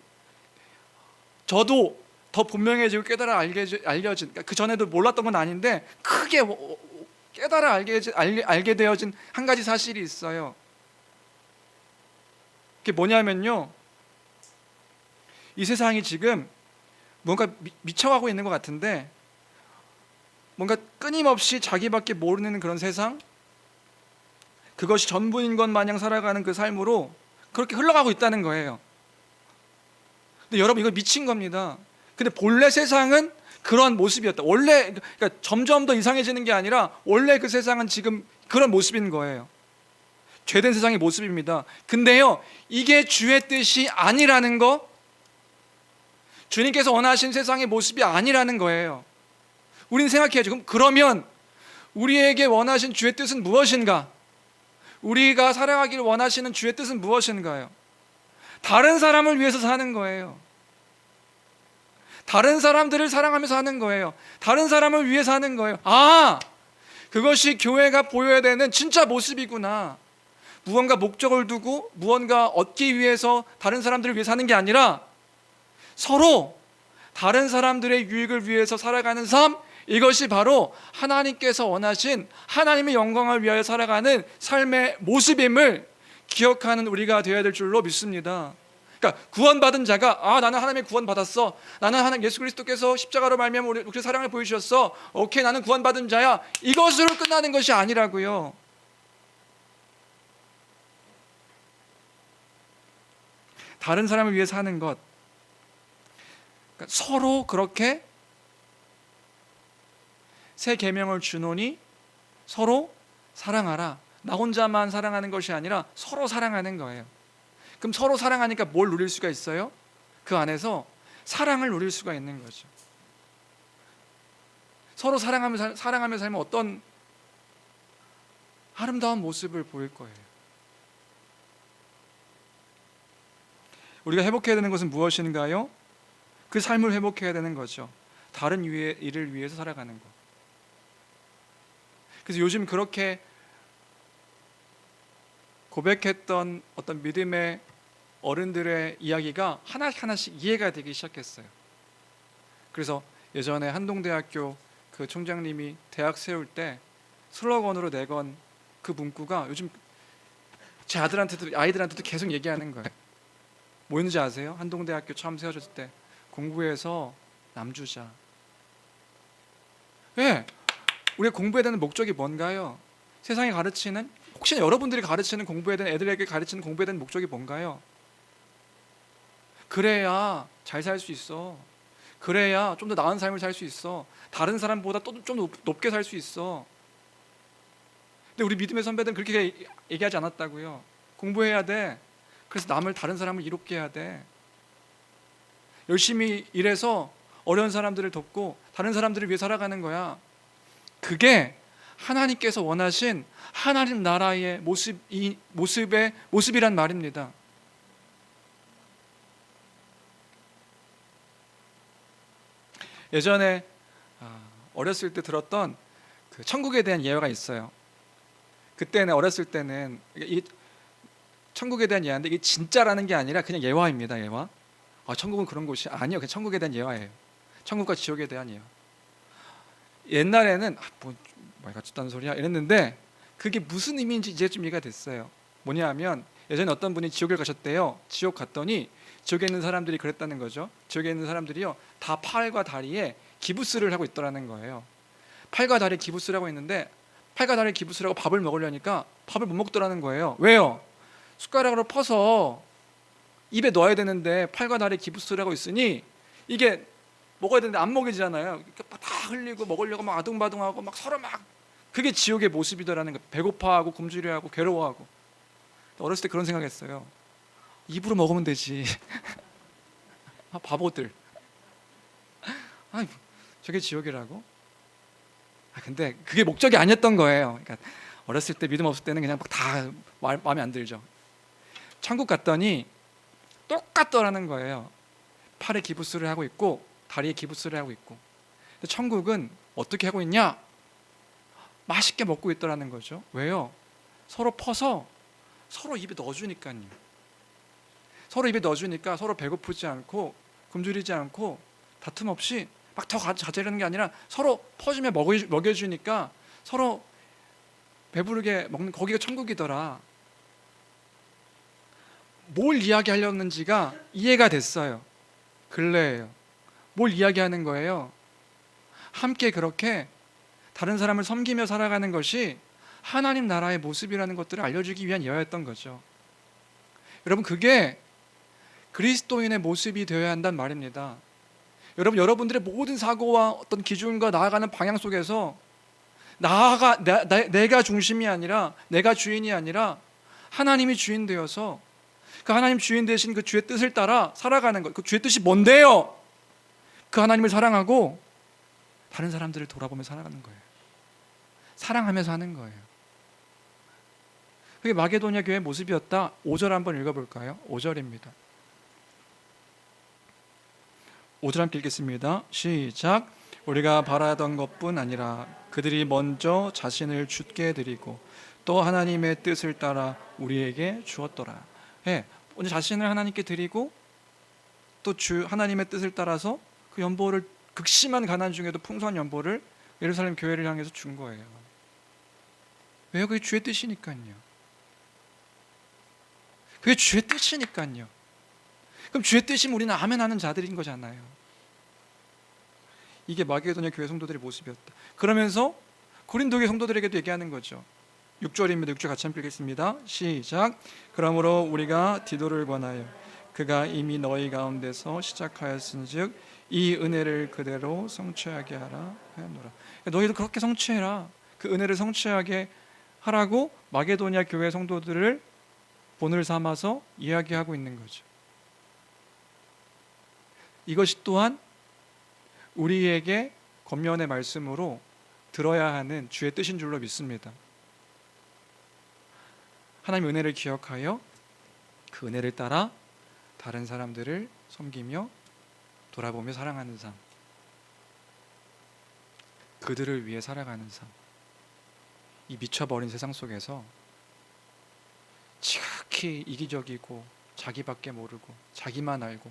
저도 더 분명해지고 깨달아 알려진, 그 전에도 몰랐던 건 아닌데 크게 깨달아 알게 되어진 한 가지 사실이 있어요. 그게 뭐냐면요, 이 세상이 지금 뭔가 미쳐가고 있는 것 같은데, 뭔가 끊임없이 자기밖에 모르는 그런 세상, 그것이 전부인 것 마냥 살아가는 그 삶으로 그렇게 흘러가고 있다는 거예요. 근데 여러분, 이거 미친 겁니다. 근데 본래 세상은 그러한 모습이었다. 원래, 그러니까 점점 더 이상해지는 게 아니라 원래 그 세상은 지금 그런 모습인 거예요. 죄된 세상의 모습입니다. 근데요, 이게 주의 뜻이 아니라는 거, 주님께서 원하신 세상의 모습이 아니라는 거예요. 우리는 생각해야죠. 그러면 우리에게 원하신 주의 뜻은 무엇인가? 우리가 살아가기를 원하시는 주의 뜻은 무엇인가요? 다른 사람을 위해서 사는 거예요. 다른 사람들을 사랑하면서 사는 거예요. 다른 사람을 위해 사는 거예요. 아, 그것이 교회가 보여야 되는 진짜 모습이구나. 무언가 목적을 두고 무언가 얻기 위해서 다른 사람들을 위해 사는 게 아니라 서로 다른 사람들의 유익을 위해서 살아가는 삶, 이것이 바로 하나님께서 원하신 하나님의 영광을 위하여 살아가는 삶의 모습임을 기억하는 우리가 되어야 될 줄로 믿습니다. 그러니까 구원받은 자가, 나는 하나님의 구원받았어, 나는 하나님 예수 그리스도께서 십자가로 말미암아 우리 사랑을 보여주셨어, 오케이, 나는 구원받은 자야, 이것으로 끝나는 것이 아니라고요. 다른 사람을 위해 사는 것, 그러니까 서로 그렇게 새 계명을 주노니 서로 사랑하라. 나 혼자만 사랑하는 것이 아니라 서로 사랑하는 거예요. 그럼 서로 사랑하니까 뭘 누릴 수가 있어요? 그 안에서 사랑을 누릴 수가 있는 거죠. 서로 사랑하며 살면 어떤 아름다운 모습을 보일 거예요. 우리가 회복해야 되는 것은 무엇인가요? 그 삶을 회복해야 되는 거죠. 다른 일을 위해서 살아가는 것. 그래서 요즘 그렇게 고백했던 어떤 믿음의 어른들의 이야기가 하나씩 이해가 되기 시작했어요. 그래서 예전에 한동대학교 그 총장님이 대학 세울 때 슬로건으로 내건 그 문구가 요즘 제 아이들한테도 계속 얘기하는 거예요. 뭐였는지 아세요? 한동대학교 처음 세워졌을 때 공부해서 남주자. 왜? 우리가 공부해야 되는 목적이 뭔가요? 세상이 가르치는, 혹시나 여러분들이 가르치는 공부해야 되는, 애들에게 가르치는 공부해야 되는 목적이 뭔가요? 그래야 잘 살 수 있어. 그래야 좀 더 나은 삶을 살 수 있어. 다른 사람보다 또 좀 높게 살 수 있어. 근데 우리 믿음의 선배들은 그렇게 얘기하지 않았다고요. 공부해야 돼. 그래서 다른 사람을 이롭게 해야 돼. 열심히 일해서 어려운 사람들을 돕고 다른 사람들을 위해 살아가는 거야. 그게 하나님께서 원하신 하나님 나라의 모습이란 말입니다. 예전에 어렸을 때 들었던 그 천국에 대한 예화가 있어요. 그때는 어렸을 때는 이 천국에 대한 예화인데 이게 진짜라는 게 아니라 그냥 예화입니다. 예화. 천국은 그런 곳이 아니요. 그냥 천국에 대한 예화예요. 천국과 지옥에 대한 예화. 옛날에는 말 같지도 않은 소리야 이랬는데 그게 무슨 의미인지 이제 좀 이해가 됐어요. 뭐냐면 예전에 어떤 분이 지옥을 가셨대요. 지옥 갔더니 지옥에 있는 사람들이 그랬다는 거죠. 지옥에 있는 사람들이요 다 팔과 다리에 기부스를 하고 있더라는 거예요. 팔과 다리에 기부스를 하고 있는데 팔과 다리에 기부스를 하고 밥을 먹으려니까 밥을 못 먹더라는 거예요. 왜요? 숟가락으로 퍼서 입에 넣어야 되는데 팔과 다리에 기부스를 하고 있으니 이게 먹어야 되는데 안 먹이잖아요. 다 흘리고 먹으려고 막 아둥바둥하고 막 서로 막 그게 지옥의 모습이더라는 거예요. 배고파하고 굶주려하고 괴로워하고. 어렸을 때 그런 생각했어요. 입으로 먹으면 되지. 바보들. 저게 지옥이라고? 근데 그게 목적이 아니었던 거예요. 그러니까 어렸을 때 믿음 없을 때는 그냥 막 다 마음에 안 들죠. 천국 갔더니 똑같더라는 거예요. 팔에 기부스를 하고 있고 다리에 기부스를 하고 있고. 근데 천국은 어떻게 하고 있냐? 맛있게 먹고 있더라는 거죠. 왜요? 서로 퍼서 서로 입에 넣어주니까요. 서로 입에 넣어주니까 서로 배고프지 않고 굶주리지 않고 다툼 없이 막 더 자제하는 게 아니라 서로 퍼주며 먹여주니까 서로 배부르게 먹는 거기가 천국이더라. 뭘 이야기하려는지가 이해가 됐어요. 근래예요. 뭘 이야기하는 거예요? 함께 그렇게 다른 사람을 섬기며 살아가는 것이 하나님 나라의 모습이라는 것들을 알려주기 위한 예화였던 거죠. 여러분 그게 그리스도인의 모습이 되어야 한단 말입니다. 여러분들의 모든 사고와 어떤 기준과 나아가는 방향 속에서 내가 중심이 아니라 내가 주인이 아니라 하나님이 주인 되어서 그 하나님 주인 되신 그 주의 뜻을 따라 살아가는 것. 그 주의 뜻이 뭔데요? 그 하나님을 사랑하고 다른 사람들을 돌아보며 살아가는 거예요. 사랑하면서 하는 거예요. 그게 마게도냐 교회의 모습이었다. 5절 한번 읽어볼까요? 5절입니다. 5절 함께 읽겠습니다. 시작. 우리가 바라던 것뿐 아니라 그들이 먼저 자신을 주께 드리고 또 하나님의 뜻을 따라 우리에게 주었더라. 먼저 자신을 하나님께 드리고 또 하나님의 뜻을 따라서 그 연보를 극심한 가난 중에도 풍성한 연보를 예루살렘 교회를 향해서 준 거예요. 왜요? 그게 주의 뜻이니까요. 그게 주의 뜻이니까요. 그럼 주의 뜻이면 우리는 아멘 하는 자들인 거잖아요. 이게 마게도냐 교회 성도들의 모습이었다. 그러면서 고린도 교회 성도들에게도 얘기하는 거죠. 6절입니다. 6절 같이 함께 읽겠습니다. 시작. 그러므로 우리가 디도를 권하여 그가 이미 너희 가운데서 시작하였은즉 이 은혜를 그대로 성취하게 하라 하였노라. 너희도 그렇게 성취해라. 그 은혜를 성취하게 하라고 마게도냐 교회 성도들을 본을 삼아서 이야기하고 있는 거죠. 이것이 또한 우리에게 권면의 말씀으로 들어야 하는 주의 뜻인 줄로 믿습니다. 하나님의 은혜를 기억하여 그 은혜를 따라 다른 사람들을 섬기며 돌아보며 사랑하는 삶, 그들을 위해 살아가는 삶. 이 미쳐버린 세상 속에서 지극히 이기적이고 자기밖에 모르고 자기만 알고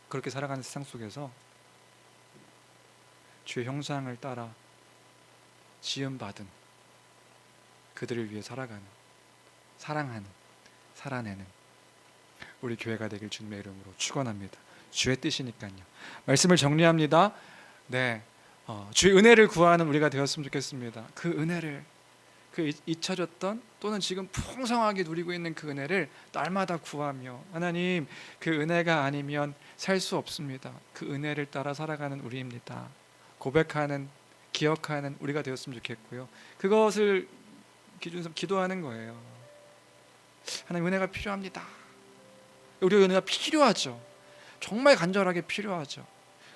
그렇게 살아가는 세상 속에서 주의 형상을 따라 지음받은 그들을 위해 살아가는, 사랑하는, 살아내는 우리 교회가 되길 주님의 이름으로 축원합니다. 주의 뜻이니까요. 말씀을 정리합니다. 주의 은혜를 구하는 우리가 되었으면 좋겠습니다. 그 은혜를, 그 잊혀졌던 또는 지금 풍성하게 누리고 있는 그 은혜를 날마다 구하며, 하나님, 그 은혜가 아니면 살 수 없습니다. 그 은혜를 따라 살아가는 우리입니다. 고백하는, 기억하는 우리가 되었으면 좋겠고요. 그것을 기준으로 기도하는 거예요. 하나님, 은혜가 필요합니다. 우리가 은혜가 필요하죠. 정말 간절하게 필요하죠.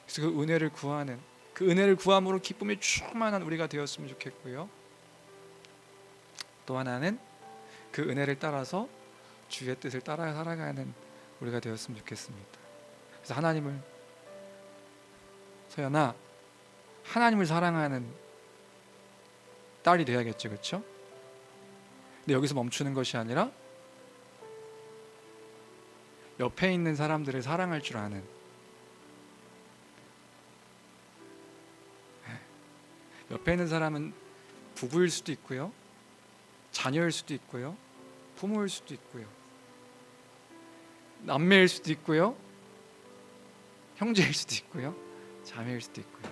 그래서 그 은혜를 구하는, 그 은혜를 구함으로 기쁨이 충만한 우리가 되었으면 좋겠고요. 또 하나는 그 은혜를 따라서 주의 뜻을 따라 살아가는 우리가 되었으면 좋겠습니다. 그래서 하나님을, 서연아, 하나님을 사랑하는 딸이 돼야겠죠, 그렇죠? 근데 여기서 멈추는 것이 아니라 옆에 있는 사람들을 사랑할 줄 아는, 옆에 있는 사람은 부부일 수도 있고요, 자녀일 수도 있고요, 부모일 수도 있고요, 남매일 수도 있고요, 형제일 수도 있고요, 자매일 수도 있고요.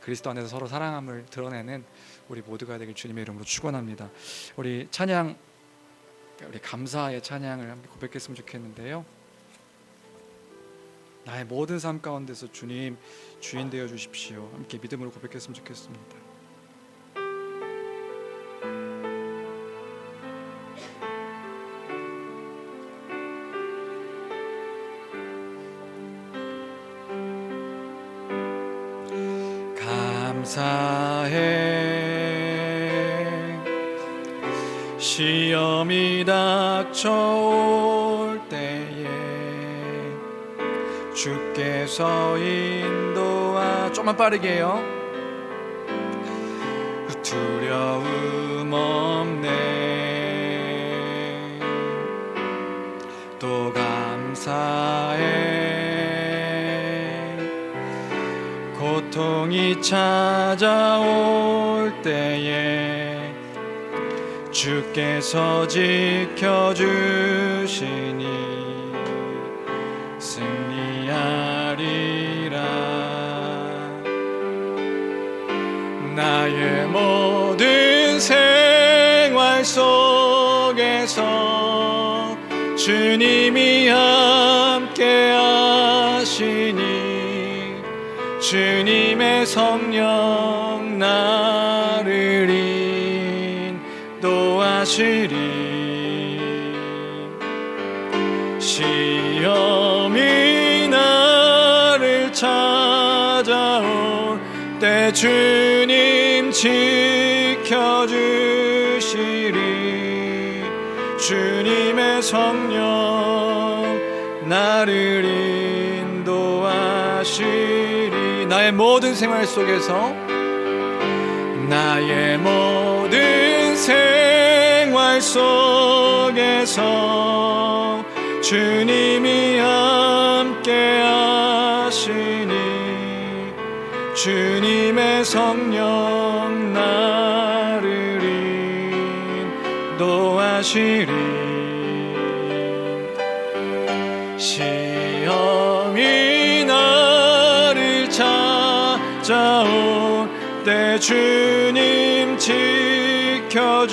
그리스도 안에서 서로 사랑함을 드러내는 우리 모두가 되길 주님의 이름으로 축원합니다. 우리 찬양, 우리 감사의 찬양을 함께 고백했으면 좋겠는데요. 나의 모든 삶 가운데서 주님 주인 되어 주십시오. 함께 믿음으로 고백했으면 좋겠습니다. 감사해 시험이 닥쳐올 때에 주께서 인도하, 좀만 빠르게요. 두려움 없네. 또 감사해 고통이 찾아올 때에 주께서 지켜주시니 승리하리라. 나의 모든 생활 속에서 주님이 함께 하시니 주님의 성령 나를 인도하시리. 시험이 나를 찾아올 때 주님 지켜주시리. 주님의 성령 나를 인도하시리. 나의 모든 생활 속에서, 나의 모든 생활 속에서 주님이 함께 하시니 주님의 성령 나를 인도하시리. 시험이 나를 찾아올 때 주님 지켜주시리.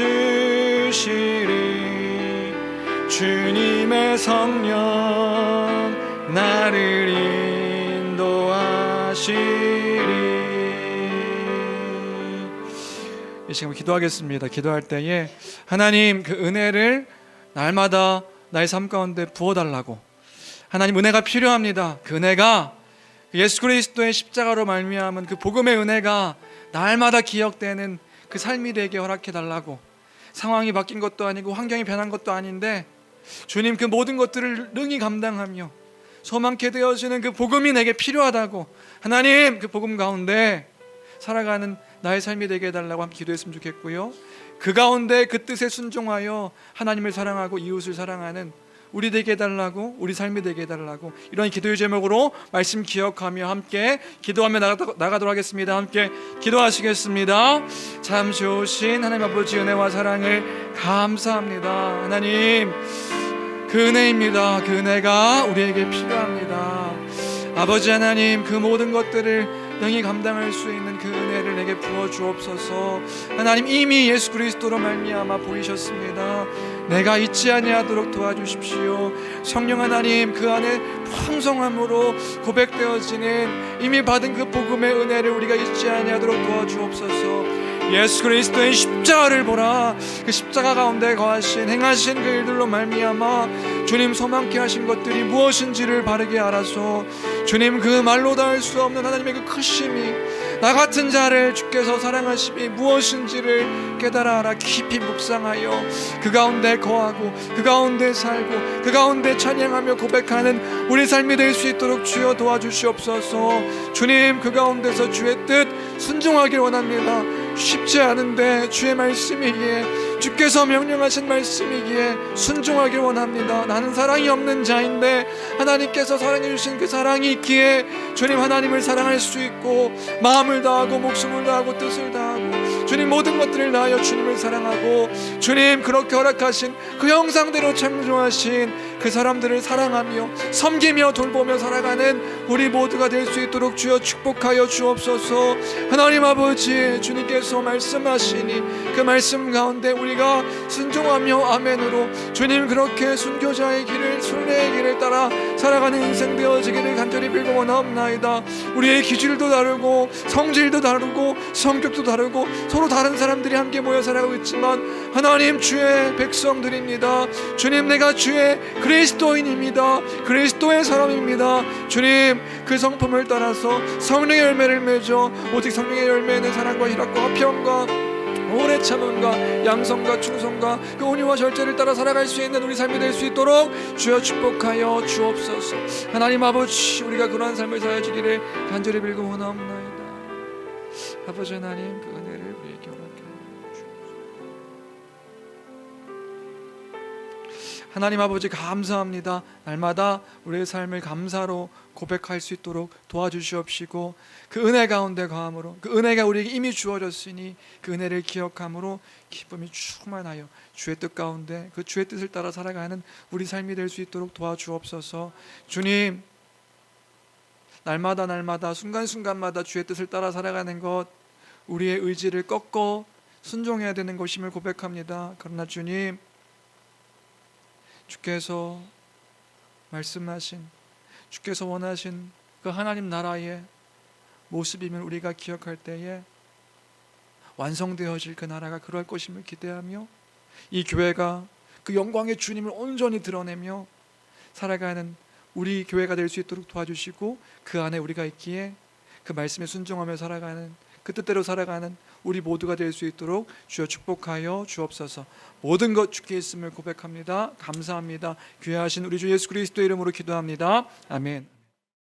주님의 성령 나를 인도하시리. 이 시간 기도하겠습니다. 기도할 때에 하나님, 그 은혜를 날마다 나의 삶 가운데 부어달라고. 하나님, 은혜가 필요합니다. 그 은혜가 예수 그리스도의 십자가로 말미암은 그 복음의 은혜가 날마다 기억되는 그 삶이 되게 허락해달라고. 상황이 바뀐 것도 아니고 환경이 변한 것도 아닌데 주님, 그 모든 것들을 능히 감당하며 소망케 되어지는 그 복음이 내게 필요하다고, 하나님 그 복음 가운데 살아가는 나의 삶이 되게 해달라고 함께 기도했으면 좋겠고요, 그 가운데 그 뜻에 순종하여 하나님을 사랑하고 이웃을 사랑하는 우리 되게 해달라고, 우리 삶이 되게 해달라고, 이런 기도의 제목으로 말씀 기억하며 함께 기도하며 나가도록 하겠습니다. 함께 기도하시겠습니다. 참 좋으신 하나님 아버지, 은혜와 사랑을 감사합니다. 하나님, 그 은혜입니다. 그 은혜가 우리에게 필요합니다. 아버지 하나님, 그 모든 것들을 능히 감당할 수 있는 그 은혜를 내게 부어 주옵소서. 하나님, 이미 예수 그리스도로 말미암아 보이셨습니다. 내가 잊지 아니하도록 도와주십시오. 성령 하나님, 그 안에 풍성함으로 고백되어지는 이미 받은 그 복음의 은혜를 우리가 잊지 아니하도록 도와주옵소서. 예수 그리스도의 십자가를 보라. 그 십자가 가운데 거하신 행하신 그 일들로 말미암아 주님 소망케 하신 것들이 무엇인지를 바르게 알아서 주님, 그 말로 다 할 수 없는 하나님의 그 크심이, 나 같은 자를 주께서 사랑하심이 무엇인지를 깨달아 알아 깊이 묵상하여 그 가운데 거하고 그 가운데 살고 그 가운데 찬양하며 고백하는 우리 삶이 될 수 있도록 주여 도와주시옵소서. 주님, 그 가운데서 주의 뜻 순종하길 원합니다. 쉽지 않은데 주의 말씀이기에, 주께서 명령하신 말씀이기에 순종하길 원합니다. 나는 사랑이 없는 자인데 하나님께서 사랑해 주신 그 사랑이 있기에 주님, 하나님을 사랑할 수 있고 마음을 다하고 목숨을 다하고 뜻을 다하고 주님 모든 것들을 다하여 주님을 사랑하고 주님 그렇게 허락하신 그 형상대로 창조하신 그 사람들을 사랑하며 섬기며 돌보며 살아가는 우리 모두가 될 수 있도록 주여 축복하여 주옵소서. 하나님 아버지, 주님께서 말씀하시니 그 말씀 가운데 우리가 순종하며 아멘으로 주님 그렇게 순교자의 길을, 순례의 길을 따라 살아가는 인생 되어지기를 간절히 빌고 원하옵나이다. 우리의 기질도 다르고 성질도 다르고 성격도 다르고 서로 다른 사람들이 함께 모여 살아가고 있지만 하나님, 주의 백성들입니다. 주님, 내가 주의 그리스도인입니다. 그리스도의 사람입니다. 주님, 그 성품을 따라서 성령의 열매를 맺어 오직 성령의 열매는 사랑과 희락과 화평과 오래 참음과 양성과 충성과 그 온유와 절제를 따라 살아갈 수 있는 우리 삶이 될 수 있도록 주여 축복하여 주옵소서. 하나님 아버지, 우리가 그러한 삶을 살아지기를 간절히 빌고 원하옵나이다. 아버지 하나님, 그 은혜를 우리에게 허락해 주옵소서. 하나님 아버지, 감사합니다. 날마다 우리의 삶을 감사로 고백할 수 있도록 도와주시옵시고 그 은혜 가운데 거함으로, 그 은혜가 우리에게 이미 주어졌으니 그 은혜를 기억함으로 기쁨이 충만하여 주의 뜻 가운데 그 주의 뜻을 따라 살아가는 우리 삶이 될 수 있도록 도와주옵소서. 주님, 날마다 순간순간마다 주의 뜻을 따라 살아가는 것, 우리의 의지를 꺾어 순종해야 되는 것임을 고백합니다. 그러나 주님, 주께서 말씀하신, 주께서 원하신 그 하나님 나라의 모습이면 우리가 기억할 때에 완성되어질 그 나라가 그럴 것임을 기대하며 이 교회가 그 영광의 주님을 온전히 드러내며 살아가는 우리 교회가 될 수 있도록 도와주시고 그 안에 우리가 있기에 그 말씀에 순종하며 살아가는, 그 뜻대로 살아가는 우리 모두가 될 수 있도록 주여 축복하여 주옵소서. 모든 것 주께 있음을 고백합니다. 감사합니다. 귀하신 우리 주 예수 그리스도의 이름으로 기도합니다. 아멘.